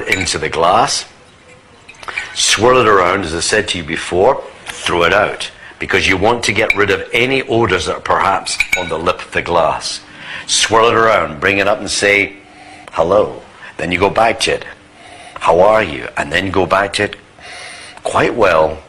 it into the glass, swirl it around, as I said to you before, throw it out, because you want to get rid of any odors that are perhaps on the lip of the glass. Swirl it around, bring it up and say, hello. Then you go back to it. How are you? And then go back to it. Quite well.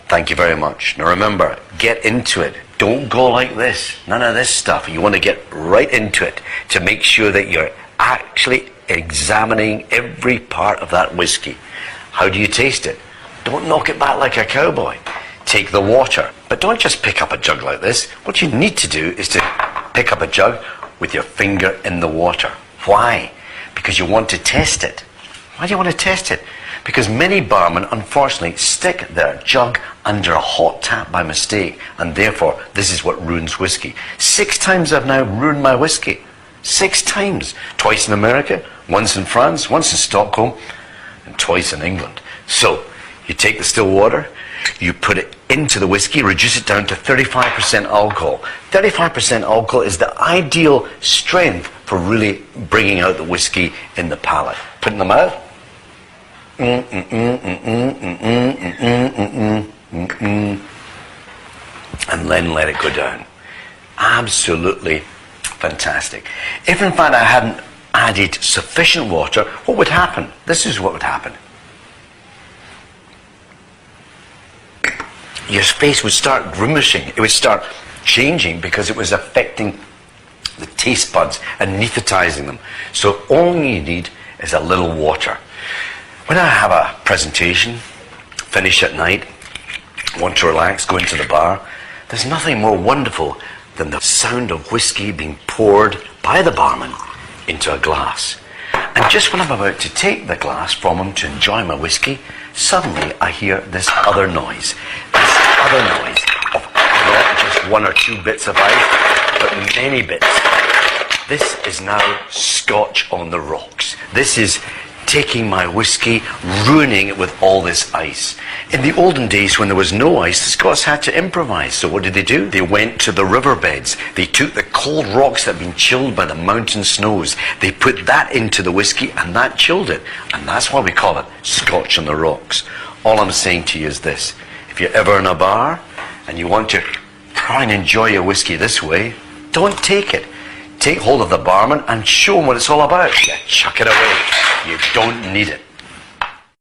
Thank you very much. Now remember, get into it. Don't go like this. None of this stuff. You want to get right into it to make sure that you're actually examining every part of that whiskey. How do you taste it? Don't knock it back like a cowboy. Take the water. But don't just pick up a jug like this. What you need to do is to pick up a jug with your finger in the water. Why? Because you want to test it. Why do you want to test it? Because many barmen, unfortunately, stick their jug under a hot tap by mistake, and therefore, this is what ruins whiskey. 6 times I've now ruined my whiskey. 6 times. Twice in America, once in France, once in Stockholm, and twice in England. So, you take the still water, you put it into the whiskey, reduce it down to 35% alcohol. 35% alcohol is the ideal strength for really bringing out the whiskey in the palate. Put it in the mouth. And then let it go down. Absolutely fantastic. If in fact I hadn't added sufficient water, what would happen? This is what would happen. Your face would start grimacing. It would start changing because it was affecting the taste buds, anesthetizing them. So all you need is a little water. When I have a presentation, finish at night, want to relax, go into the bar, there's nothing more wonderful than the sound of whiskey being poured by the barman into a glass. And just when I'm about to take the glass from him to enjoy my whiskey, suddenly I hear this other noise. This other noise of not just 1 or 2 bits of ice, but many bits. This is now Scotch on the rocks. This is taking my whiskey, ruining it with all this ice. In the olden days when there was no ice, the Scots had to improvise. So what did they do? They went to the riverbeds. They took the cold rocks that had been chilled by the mountain snows. They put that into the whiskey and that chilled it. And that's why we call it Scotch on the rocks. All I'm saying to you is this. If you're ever in a bar and you want to try and enjoy your whiskey this way, don't take it. Take hold of the barman and show him what it's all about. Yeah, chuck it away. You don't need it.